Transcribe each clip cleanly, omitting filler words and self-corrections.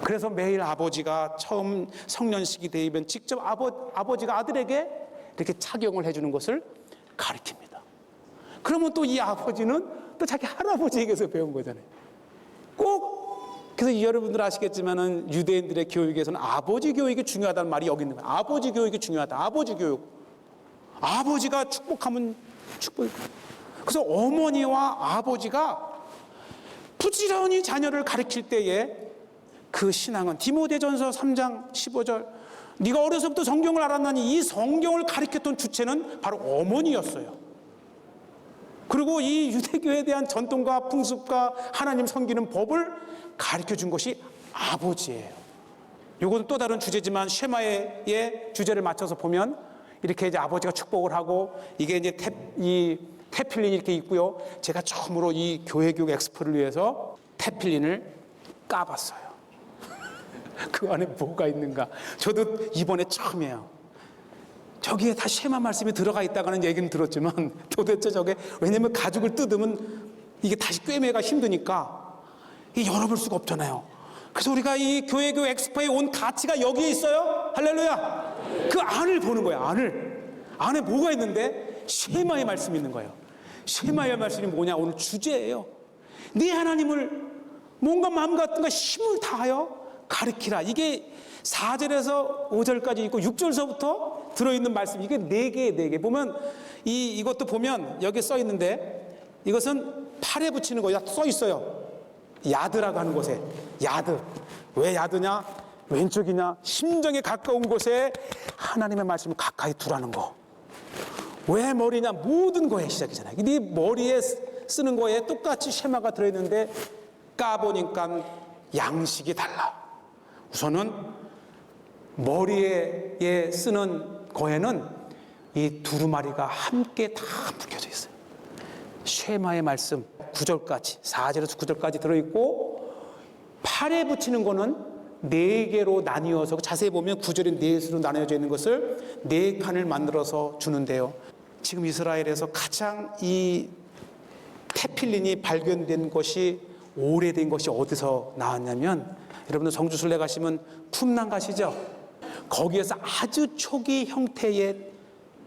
그래서 매일 아버지가 처음 성년식이 되면 직접 아버지가 아들에게 이렇게 착용을 해주는 것을 가르칩니다. 그러면 또 이 아버지는 또 자기 할아버지에게서 배운 거잖아요. 꼭 그래서 여러분들 아시겠지만은 유대인들의 교육에서는 아버지 교육이 중요하다는 말이 여기 있는 거예요. 아버지 교육이 중요하다. 아버지 교육. 아버지가 축복하면 축복. 그래서 어머니와 아버지가 부지런히 자녀를 가르칠 때에 그 신앙은 디모데전서 3장 15절 네가 어려서부터 성경을 알았나니 이 성경을 가르쳤던 주체는 바로 어머니였어요. 그리고 이 유대교에 대한 전통과 풍습과 하나님 섬기는 법을 가르쳐준 것이 아버지예요. 이것은 또 다른 주제지만 쉐마의 주제를 맞춰서 보면 이렇게 이제 아버지가 축복을 하고 이게 이제 테필린이 이렇게 있고요. 제가 처음으로 이 교회교육 엑스포를 위해서 테필린을 까봤어요. 그 안에 뭐가 있는가? 저도 이번에 처음이에요. 저기에 다 쉐마 말씀이 들어가 있다가는 얘기는 들었지만 도대체 저게 왜냐면 가죽을 뜯으면 이게 다시 꿰매가 힘드니까 이게 열어볼 수가 없잖아요. 그래서 우리가 이 교회교육 엑스포에 온 가치가 여기에 있어요. 할렐루야. 그 안을 보는 거예요. 안에 뭐가 있는데 쉐마의 말씀이 있는 거예요. 쉐마의 말씀이 뭐냐? 오늘 주제예요. 네 하나님을 뭔가 마음 같은가 힘을 다하여 가르치라. 이게 4절에서 5절까지 있고 6절서부터 들어있는 말씀. 이게 4개 보면 이것도 보면 여기 써 있는데 이것은 팔에 붙이는 거야. 써 있어요. 야드라고 하는 곳에. 야드. 왜 야드냐? 왼쪽이냐? 심정에 가까운 곳에 하나님의 말씀을 가까이 두라는 거. 왜 머리냐? 모든 거에 시작이잖아요. 네 머리에 쓰는 거에 똑같이 쉐마가 들어있는데 까보니까 양식이 달라. 우선은 머리에 쓰는 거에는 이 두루마리가 함께 다 묶여져 있어요. 쉐마의 말씀 9절까지 4절에서 9절까지 들어있고 팔에 붙이는 거는 4개로 나뉘어서 자세히 보면 9절에 4수로 나뉘어져 있는 것을 4칸을 만들어서 주는데요. 지금 이스라엘에서 가장 이 테필린이 발견된 것이 오래된 것이 어디서 나왔냐면 여러분들 성주순례 가시면 쿰난 가시죠? 거기에서 아주 초기 형태의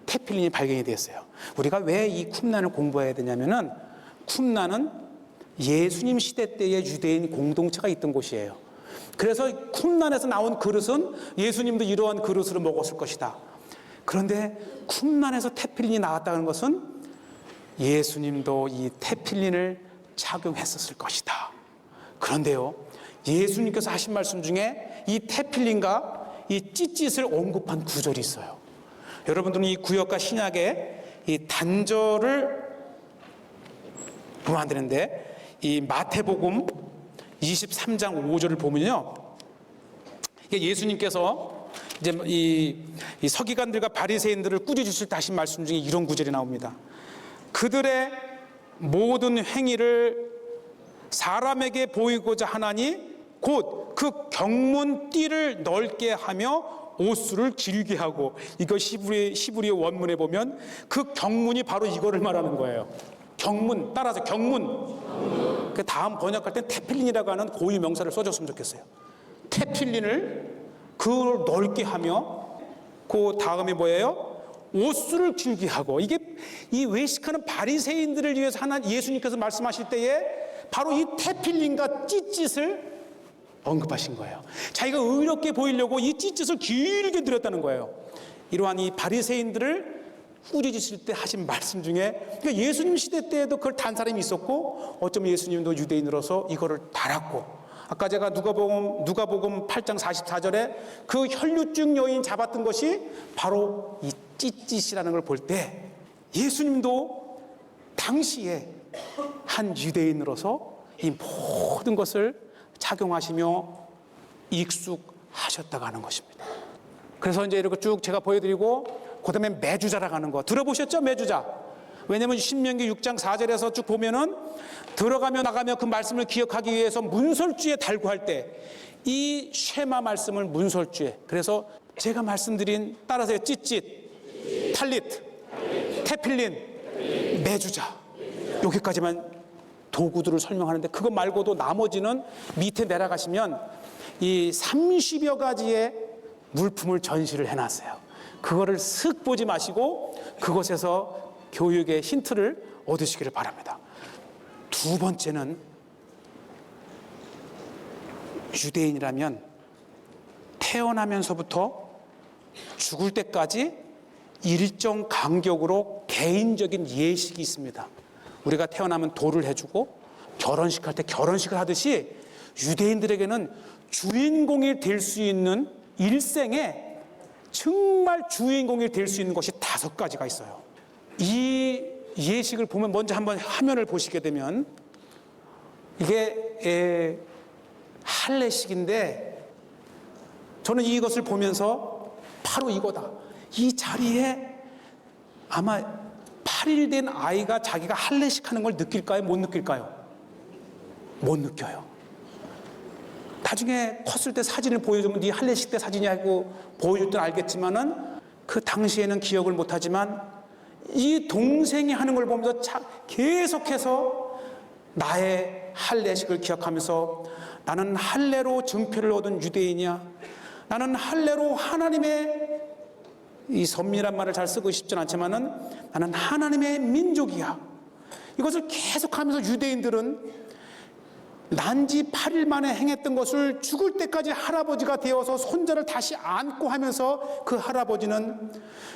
테필린이 발견이 됐어요. 우리가 왜 이 쿰난을 공부해야 되냐면은 쿰난은 예수님 시대 때의 유대인 공동체가 있던 곳이에요. 그래서 쿰난에서 나온 그릇은 예수님도 이러한 그릇으로 먹었을 것이다. 그런데 쿰난에서 테필린이 나왔다는 것은 예수님도 이 테필린을 착용했었을 것이다. 그런데요, 예수님께서 하신 말씀 중에 이 테필린과 이 찌짓을 언급한 구절이 있어요. 여러분들은 이 구역과 신약의 이 단절을 보면 안 되는데 이 마태복음 23장 5절을 보면요, 이게 예수님께서 이제 이 서기관들과 바리새인들을 꾸짖으실 때 하신 말씀 중에 이런 구절이 나옵니다. 그들의 모든 행위를 사람에게 보이고자 하나니 곧 그 경문 띠를 넓게 하며 옷수를 길게 하고, 이거 히브리어 원문에 보면 그 경문이 바로 이거를 말하는 거예요. 경문, 따라서 경문. 그 다음 번역할 땐 테필린이라고 하는 고유 명사를 써줬으면 좋겠어요. 테필린을 그걸 넓게 하며, 그 다음에 뭐예요? 옷수를 길게 하고. 이게 이 외식하는 바리새인들을 위해서 예수님께서 말씀하실 때에 바로 이 테필린과 찌짓을 언급하신 거예요. 자기가 의롭게 보이려고 이 찌짓을 길게 들였다는 거예요. 이러한 이 바리새인들을 꾸짖으실 때 하신 말씀 중에, 그러니까 예수님 시대 때에도 그걸 단 사람이 있었고 어쩌면 예수님도 유대인으로서 이거를 달았고, 아까 제가 누가복음 8장 44절에 그 혈류증 여인 잡았던 것이 바로 이 찌짓이라는 걸 볼 때 예수님도 당시에 한 유대인으로서 이 모든 것을 착용하시며 익숙하셨다고 하는 것입니다. 그래서 이제 이렇게 쭉 제가 보여드리고, 그 다음에 매주자라고 하는 거 들어보셨죠? 매주자. 왜냐하면 신명기 6장 4절에서 쭉 보면은 들어가며 나가며 그 말씀을 기억하기 위해서 문설주에 달고 할 때 이 쉐마 말씀을 문설주에, 그래서 제가 말씀드린 따라서 찌짓, 탈릿, 테필린, 매주자, 여기까지만 도구들을 설명하는데, 그거 말고도 나머지는 밑에 내려가시면 이 30여 가지의 물품을 전시를 해놨어요. 그거를 슥 보지 마시고 그것에서 교육의 힌트를 얻으시기를 바랍니다. 두 번째는 유대인이라면 태어나면서부터 죽을 때까지 일정 간격으로 개인적인 예식이 있습니다. 우리가 태어나면 도를 해주고 결혼식 할 때 결혼식을 하듯이 유대인들에게는 주인공이 될 수 있는 일생에 정말 주인공이 될 수 있는 것이 5가지가 있어요. 이 예식을 보면 먼저 한번 화면을 보시게 되면 이게 할례식인데 저는 이것을 보면서 바로 이거다. 이 자리에 아마 8일 된 아이가 자기가 할례식 하는 걸 느낄까요? 못 느낄까요? 못 느껴요. 나중에 컸을 때 사진을 보여주면 네 할례식 때 사진이라고 보여줄 땐 알겠지만은 그 당시에는 기억을 못하지만 이 동생이 하는 걸 보면서 계속해서 나의 할례식을 기억하면서 나는 할례로 증표를 얻은 유대인이야. 나는 할례로 하나님의 이 선미란 말을 잘 쓰고 싶진 않지만은 나는 하나님의 민족이야. 이것을 계속하면서 유대인들은 난지 8일 만에 행했던 것을 죽을 때까지 할아버지가 되어서 손자를 다시 안고 하면서 그 할아버지는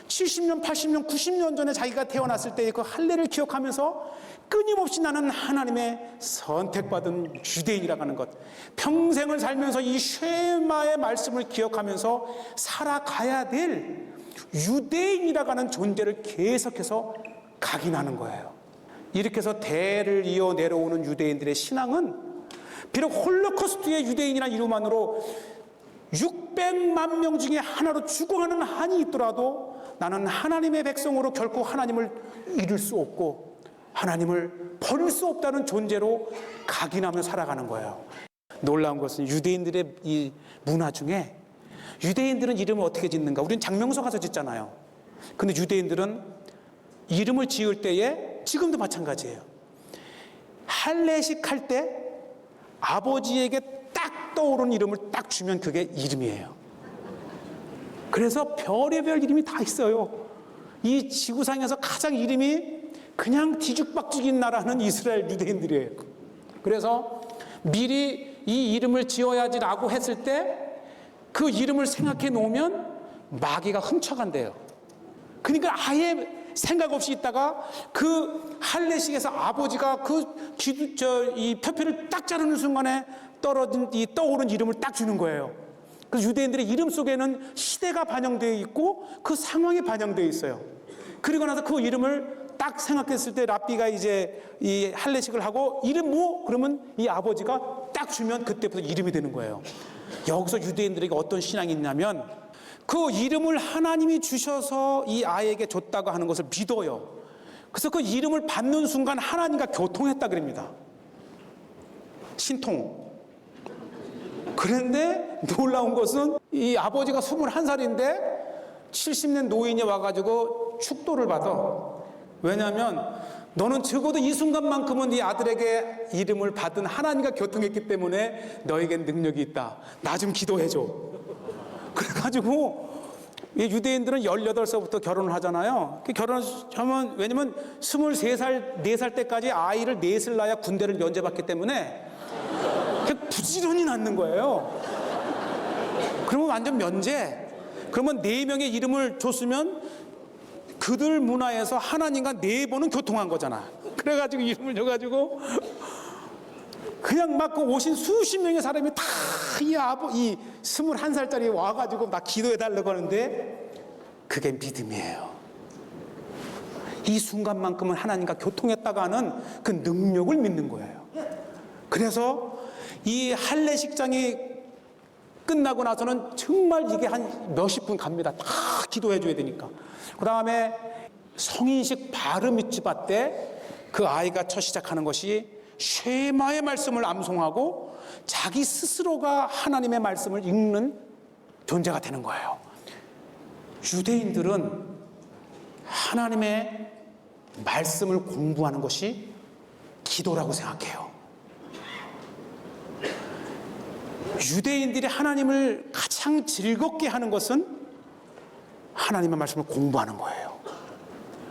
70년, 80년, 90년 전에 자기가 태어났을 때의 그 할례를 기억하면서 끊임없이 나는 하나님의 선택받은 유대인이라고 하는 것, 평생을 살면서 이 쉐마의 말씀을 기억하면서 살아가야 될 유대인이라고 하는 존재를 계속해서 각인하는 거예요. 이렇게 해서 대를 이어 내려오는 유대인들의 신앙은 비록 홀로코스트의 유대인이라는 이름만으로 600만 명 중에 하나로 죽어가는 한이 있더라도 나는 하나님의 백성으로 결코 하나님을 잃을 수 없고 하나님을 버릴 수 없다는 존재로 각인하며 살아가는 거예요. 놀라운 것은 유대인들의 이 문화 중에 유대인들은 이름을 어떻게 짓는가? 우리는 장명소 가서 짓잖아요. 근데 유대인들은 이름을 지을 때에 지금도 마찬가지예요. 할례식 할 때 아버지에게 딱 떠오르는 이름을 딱 주면 그게 이름이에요. 그래서 별의별 이름이 다 있어요. 이 지구상에서 가장 이름이 그냥 뒤죽박죽인 나라는 이스라엘 유대인들이에요. 그래서 미리 이 이름을 지어야지라고 했을 때 그 이름을 생각해 놓으면 마귀가 훔쳐간대요. 그러니까 아예 생각 없이 있다가 그 할례식에서 아버지가 이 표피를 딱 자르는 순간에 떠오른 이름을 딱 주는 거예요. 그래서 유대인들의 이름 속에는 시대가 반영되어 있고 그 상황이 반영되어 있어요. 그리고 나서 그 이름을 딱 생각했을 때 랍비가 이제 이 할례식을 하고 이름 뭐? 그러면 이 아버지가 딱 주면 그때부터 이름이 되는 거예요. 여기서 유대인들에게 어떤 신앙이 있냐면 그 이름을 하나님이 주셔서 이 아이에게 줬다고 하는 것을 믿어요. 그래서 그 이름을 받는 순간 하나님과 교통했다 그럽니다. 신통. 그런데 놀라운 것은 이 아버지가 21살인데 70년 노인이 와가지고 축도를 받아. 왜냐하면 너는 적어도 이 순간만큼은 네 아들에게 이름을 받은 하나님과 교통했기 때문에 너에겐 능력이 있다. 나 좀 기도해줘. 그래가지고 유대인들은 18살부터 결혼을 하잖아요. 결혼하면 왜냐면 23살, 4살 때까지 아이를 넷을 낳아야 군대를 면제받기 때문에 부지런히 낳는 거예요. 그러면 완전 면제. 그러면 4명의 이름을 줬으면 그들 문화에서 하나님과 4번은 교통한 거잖아. 그래가지고 이름을 줘가지고 그냥 막 그 오신 수십 명의 사람이 다 이 21살짜리 와가지고 나 기도해달라고 하는데 그게 믿음이에요. 이 순간만큼은 하나님과 교통했다가 하는 그 능력을 믿는 거예요. 그래서 이 할례식장이 끝나고 나서는 정말 이게 한 몇십 분 갑니다. 다 기도해줘야 되니까. 그 다음에 성인식 바르 미츠바 때 그 아이가 첫 시작하는 것이 쉐마의 말씀을 암송하고 자기 스스로가 하나님의 말씀을 읽는 존재가 되는 거예요. 유대인들은 하나님의 말씀을 공부하는 것이 기도라고 생각해요. 유대인들이 하나님을 가장 즐겁게 하는 것은 하나님의 말씀을 공부하는 거예요.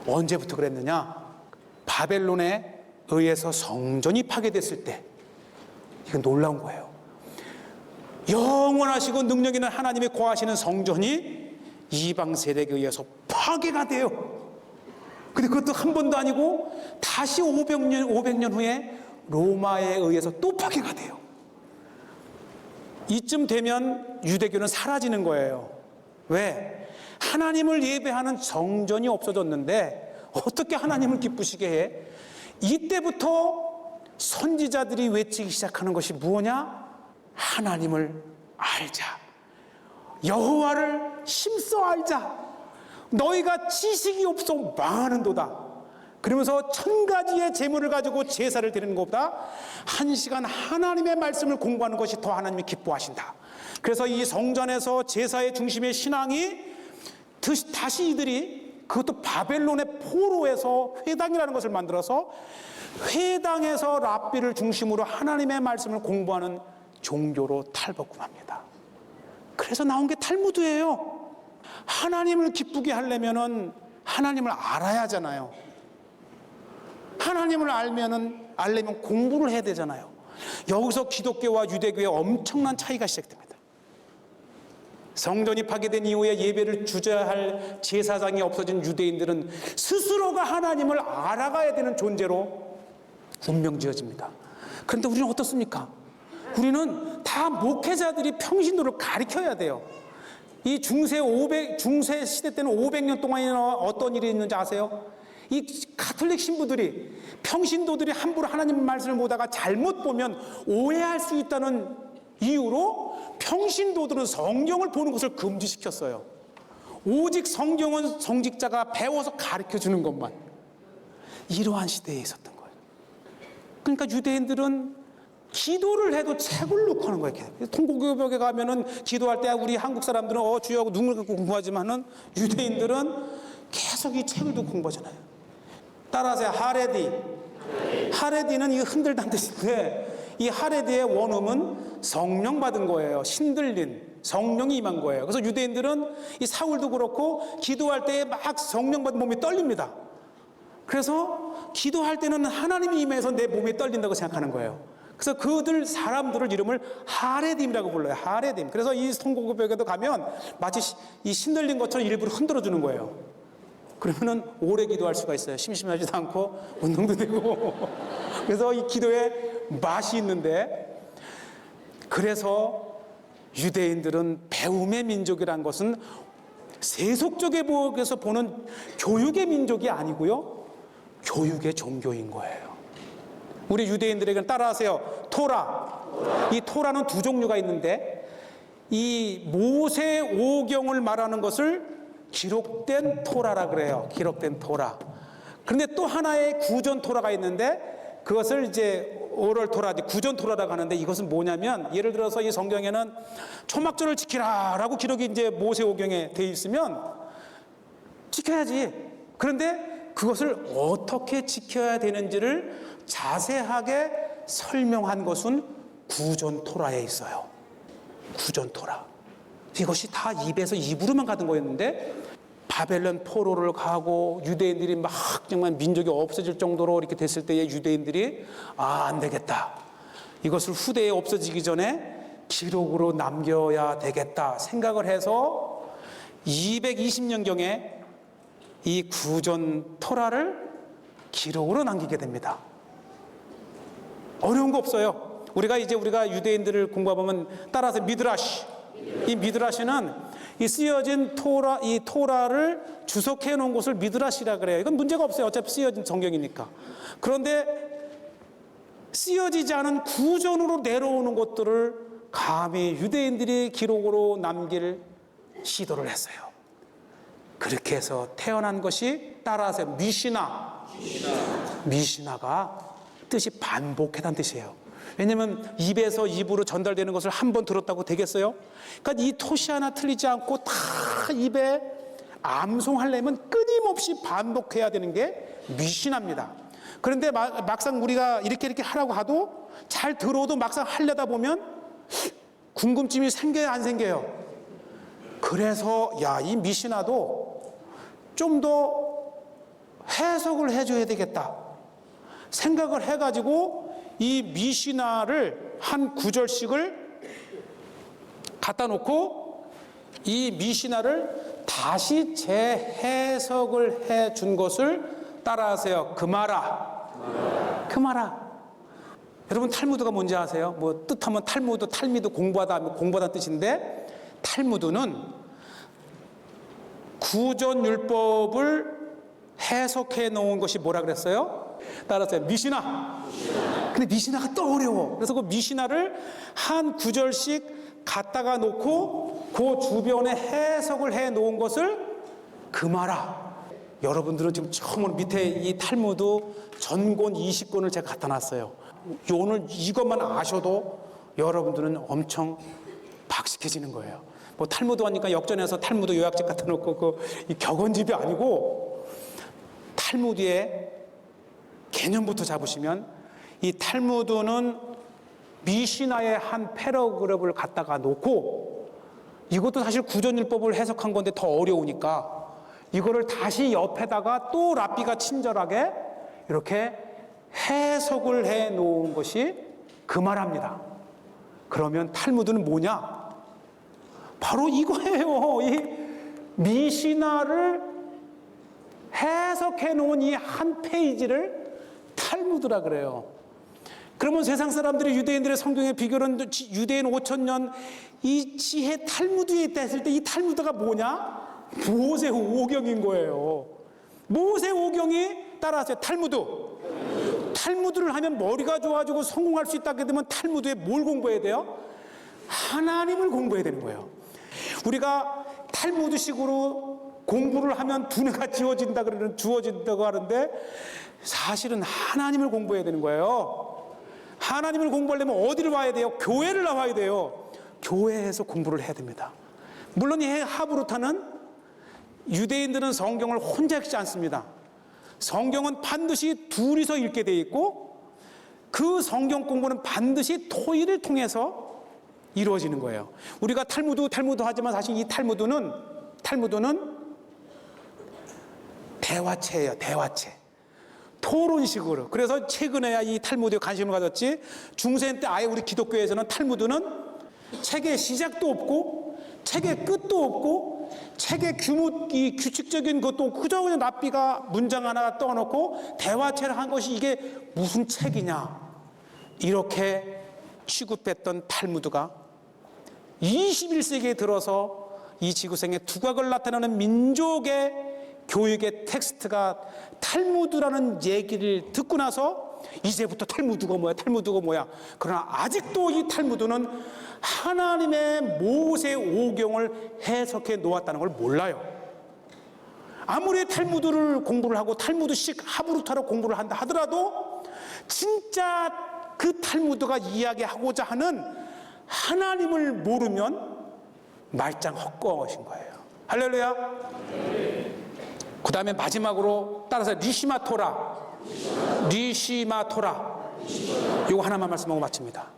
언제부터 그랬느냐? 바벨론에 의해서 성전이 파괴됐을 때. 이건 놀라운 거예요. 영원하시고 능력 있는 하나님이 거하시는 성전이 이방 세력에 의해서 파괴가 돼요. 근데 그것도 한 번도 아니고 다시 500년 후에 로마에 의해서 또 파괴가 돼요. 이쯤 되면 유대교는 사라지는 거예요. 왜? 하나님을 예배하는 성전이 없어졌는데 어떻게 하나님을 기쁘시게 해? 이때부터 선지자들이 외치기 시작하는 것이 무엇냐? 하나님을 알자. 여호와를 힘써 알자. 너희가 지식이 없어 망하는도다. 그러면서 1000가지의 재물을 가지고 제사를 드리는 것보다 1시간 하나님의 말씀을 공부하는 것이 더 하나님이 기뻐하신다. 그래서 이 성전에서 제사의 중심의 신앙이 다시 이들이 그것도 바벨론의 포로에서 회당이라는 것을 만들어서 회당에서 랍비를 중심으로 하나님의 말씀을 공부하는 종교로 탈바꿈합니다. 그래서 나온 게 탈무드예요. 하나님을 기쁘게 하려면은 하나님을 알아야 하잖아요. 하나님을 알려면 공부를 해야 되잖아요. 여기서 기독교와 유대교의 엄청난 차이가 시작됩니다. 성전이 파괴된 이후에 예배를 주재해야 할 제사장이 없어진 유대인들은 스스로가 하나님을 알아가야 되는 존재로 운명지어집니다. 그런데 우리는 어떻습니까? 우리는 다 목회자들이 평신도를 가르쳐야 돼요. 이 중세 시대 때는 500년 동안이나 어떤 일이 있는지 아세요? 이 가톨릭 신부들이, 평신도들이 함부로 하나님 말씀을 보다가 잘못 보면 오해할 수 있다는 이유로 평신도들은 성경을 보는 것을 금지시켰어요. 오직 성경은 성직자가 배워서 가르쳐 주는 것만. 이러한 시대에 있었던 거예요. 그러니까 유대인들은 기도를 해도 책을 놓고 하는 거예요. 통곡교벽에 가면은 기도할 때 우리 한국 사람들은 주여 하고 눈을 감고 공부하지만은 유대인들은 계속 이 책을 두고 공부하잖아요. 따라하세요. 하레디는 이 흔들다는 뜻인데 이 하레디의 원음은 성령 받은 거예요. 신들린 성령이 임한 거예요. 그래서 유대인들은 이 사울도 그렇고 기도할 때 막 성령 받은 몸이 떨립니다. 그래서 기도할 때는 하나님이 임해서 내 몸이 떨린다고 생각하는 거예요. 그래서 사람들을 이름을 하레딤이라고 불러요. 하레딤. 그래서 이 통곡교벽에도 가면 마치 이 신들린 것처럼 일부러 흔들어 주는 거예요. 그러면은 오래 기도할 수가 있어요. 심심하지도 않고 운동도 되고. 그래서 이 기도에 맛이 있는데, 그래서 유대인들은 배움의 민족이란 것은 세속적에서 보는 교육의 민족이 아니고요, 교육의 종교인 거예요. 우리 유대인들에게는 따라하세요. 토라. 이 토라는 두 종류가 있는데, 이 모세 오경을 말하는 것을 기록된 토라라 그래요. 기록된 토라. 그런데 또 하나의 구전 토라가 있는데, 그것을 이제 오럴 토라, 구전 토라라고 하는데, 이것은 뭐냐면, 예를 들어서 이 성경에는 초막절을 지키라라고 기록이 이제 모세 오경에 돼 있으면 지켜야지. 그런데 그것을 어떻게 지켜야 되는지를 자세하게 설명한 것은 구전 토라에 있어요. 구전 토라. 이것이 다 입에서 입으로만 가던 거였는데, 바벨론 포로를 가고 유대인들이 막 정말 민족이 없어질 정도로 이렇게 됐을 때에 유대인들이 안 되겠다. 이것을 후대에 없어지기 전에 기록으로 남겨야 되겠다 생각을 해서 220년경에 이 구전 토라를 기록으로 남기게 됩니다. 어려운 거 없어요. 우리가 유대인들을 공부하면 따라서 미드라시. 이 미드라시는 이 쓰여진 이 토라를 주석해 놓은 것을 미드라시라 그래요. 이건 문제가 없어요. 어차피 쓰여진 성경이니까. 그런데 쓰여지지 않은 구전으로 내려오는 것들을 감히 유대인들이 기록으로 남길 시도를 했어요. 그렇게 해서 태어난 것이 따라서 미시나가 뜻이 반복해란 뜻이에요. 왜냐하면 입에서 입으로 전달되는 것을 한 번 들었다고 되겠어요? 그러니까 이 토시 하나 틀리지 않고 다 입에 암송하려면 끊임없이 반복해야 되는 게 미시나입니다. 그런데 막상 우리가 이렇게 하라고 하도 잘 들어도 막상 하려다 보면 궁금증이 생겨요, 안 생겨요? 그래서 야, 이 미시나도 좀 더 해석을 해줘야 되겠다 생각을 해가지고 이 미시나를 한 구절씩을 갖다 놓고 이 미시나를 다시 재해석을 해준 것을 따라하세요. 금하라. 여러분 탈무드가 뭔지 아세요? 뭐 뜻하면 탈미드 공부하다는 뜻인데, 탈무드는 구전율법을 해석해 놓은 것이 뭐라 그랬어요? 따라하세요. 미시나. 근데 미시나가 또 어려워. 그래서 그 미시나를 한 구절씩 갖다가 놓고 그 주변에 해석을 해 놓은 것을 금하라. 여러분들은 지금 처음으로 밑에 이 탈무드 전권 20권을 제가 갖다 놨어요. 오늘 이것만 아셔도 여러분들은 엄청 박식해지는 거예요. 뭐 탈무드 하니까 역전해서 탈무드 요약집 갖다 놓고 이 격언집이 아니고, 탈무드의 개념부터 잡으시면 이 탈무드는 미시나의 한 패러그래프를 갖다가 놓고, 이것도 사실 구전율법을 해석한 건데 더 어려우니까 이거를 다시 옆에다가 또 랍비가 친절하게 이렇게 해석을 해 놓은 것이 금하랍니다. 그러면 탈무드는 뭐냐? 바로 이거예요. 이 미시나를 해석해 놓은 이 한 페이지를 탈무드라 그래요. 그러면 세상 사람들이 유대인들의 성경의 비결은 유대인 5,000년 이 지혜 탈무드에 있다 했을 때 이 탈무드가 뭐냐? 모세 오경인 거예요. 모세 오경이 따라하세요. 탈무드를 하면 머리가 좋아지고 성공할 수 있다게 되면 탈무드에 뭘 공부해야 돼요? 하나님을 공부해야 되는 거예요. 우리가 탈무드식으로 공부를 하면 두뇌가 주어진다고 하는데 사실은 하나님을 공부해야 되는 거예요. 하나님을 공부하려면 어디를 와야 돼요? 교회를 나와야 돼요. 교회에서 공부를 해야 됩니다. 물론 이 하브루타는 유대인들은 성경을 혼자 읽지 않습니다. 성경은 반드시 둘이서 읽게 돼 있고, 그 성경 공부는 반드시 토의를 통해서 이루어지는 거예요. 우리가 탈무드 하지만 사실 이 탈무드는 대화체예요. 대화체. 토론식으로. 그래서 최근에야 이 탈무드에 관심을 가졌지, 중세 때 아예 우리 기독교에서는 탈무드는 책의 시작도 없고 책의 끝도 없고 책의 규칙적인 것도 그저 그냥 랍비가 문장 하나 떠놓고 대화체를 한 것이 이게 무슨 책이냐, 이렇게 취급했던 탈무드가 21세기에 들어서 이 지구상에 두각을 나타내는 민족의 교육의 텍스트가 탈무드라는 얘기를 듣고 나서 이제부터 탈무드가 뭐야. 그러나 아직도 이 탈무드는 하나님의 모세 오경을 해석해 놓았다는 걸 몰라요. 아무리 탈무드를 공부를 하고 탈무드식 하브루타로 공부를 한다 하더라도 진짜 그 탈무드가 이야기하고자 하는 하나님을 모르면 말짱 헛것인 거예요. 할렐루야. 그 다음에 마지막으로 따라서 리시마토라. 이거 하나만 말씀하고 마칩니다.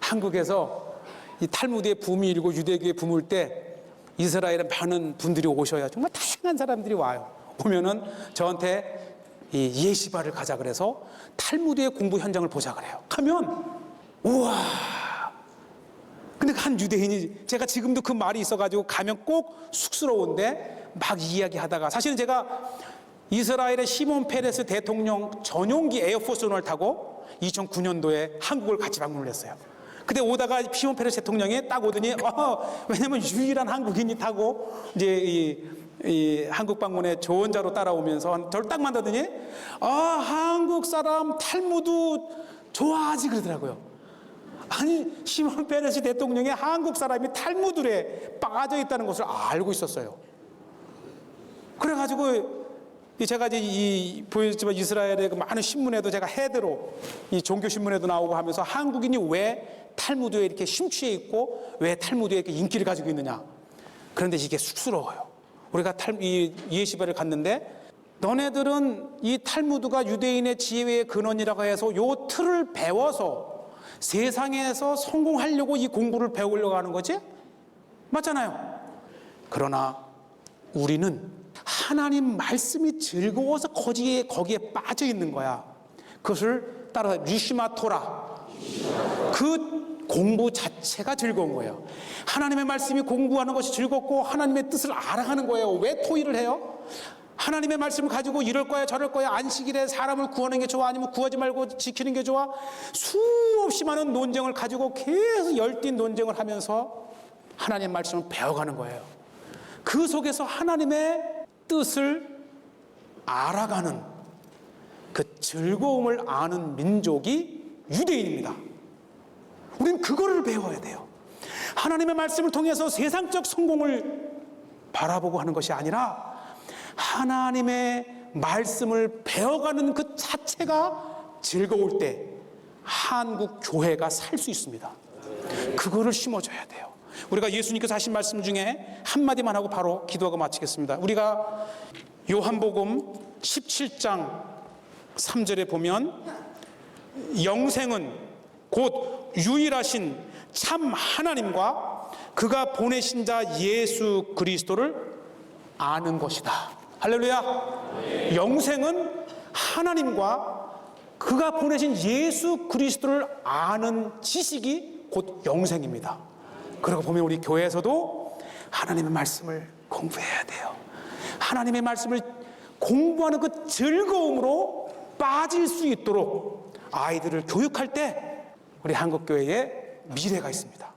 한국에서 이 탈무드의 붐이 일고 유대교의 붐을 때 이스라엘에 많은 분들이 오셔야, 정말 다양한 사람들이 와요. 오면은 저한테 이 예시바를 가자 그래서 탈무드의 공부 현장을 보자 그래요. 가면 우와. 근데 한 유대인이, 제가 지금도 그 말이 있어가지고 가면 꼭 쑥스러운데 막 이야기하다가, 사실은 제가 이스라엘의 시몬 페레스 대통령 전용기 에어포스원을 타고 2009년도에 한국을 같이 방문을 했어요. 근데 오다가 시몬 페레스 대통령이 딱 오더니 왜냐면 유일한 한국인이 타고 이제 이 한국 방문에 조언자로 따라오면서 저를 딱 만나더니 한국 사람 탈무드 좋아하지 그러더라고요. 아니, 시몬 페레스 대통령이 한국 사람이 탈무드에 빠져 있다는 것을 알고 있었어요. 그래가지고 제가 이제 보였지만 이스라엘의 그 많은 신문에도 제가 헤드로 이 종교 신문에도 나오고 하면서 한국인이 왜 탈무드에 이렇게 심취해 있고 왜 탈무드에 이렇게 인기를 가지고 있느냐. 그런데 이게 쑥스러워요. 우리가 이 예시바를 갔는데, 너네들은 이 탈무드가 유대인의 지혜의 근원이라고 해서 요 틀을 배워서 세상에서 성공하려고 이 공부를 배우려고 하는 거지? 맞잖아요. 그러나 우리는 하나님 말씀이 즐거워서 거기에 빠져 있는 거야. 그것을 따라서 리시마 토라, 그 공부 자체가 즐거운 거예요. 하나님의 말씀이 공부하는 것이 즐겁고 하나님의 뜻을 알아가는 거예요. 왜 토의를 해요? 하나님의 말씀을 가지고 이럴 거야 저럴 거야, 안식일에 사람을 구하는 게 좋아 아니면 구하지 말고 지키는 게 좋아, 수없이 많은 논쟁을 가지고 계속 열띤 논쟁을 하면서 하나님의 말씀을 배워가는 거예요. 그 속에서 하나님의 뜻을 알아가는 그 즐거움을 아는 민족이 유대인입니다. 우리는 그거를 배워야 돼요. 하나님의 말씀을 통해서 세상적 성공을 바라보고 하는 것이 아니라 하나님의 말씀을 배워가는 그 자체가 즐거울 때 한국 교회가 살 수 있습니다. 그거를 심어줘야 돼요. 우리가 예수님께서 하신 말씀 중에 한마디만 하고 바로 기도하고 마치겠습니다. 우리가 요한복음 17장 3절에 보면 영생은 곧 유일하신 참 하나님과 그가 보내신 자 예수 그리스도를 아는 것이다. 할렐루야. 영생은 하나님과 그가 보내신 예수 그리스도를 아는 지식이 곧 영생입니다. 그러고 보면 우리 교회에서도 하나님의 말씀을 공부해야 돼요. 하나님의 말씀을 공부하는 그 즐거움으로 빠질 수 있도록 아이들을 교육할 때 우리 한국교회에 미래가 있습니다.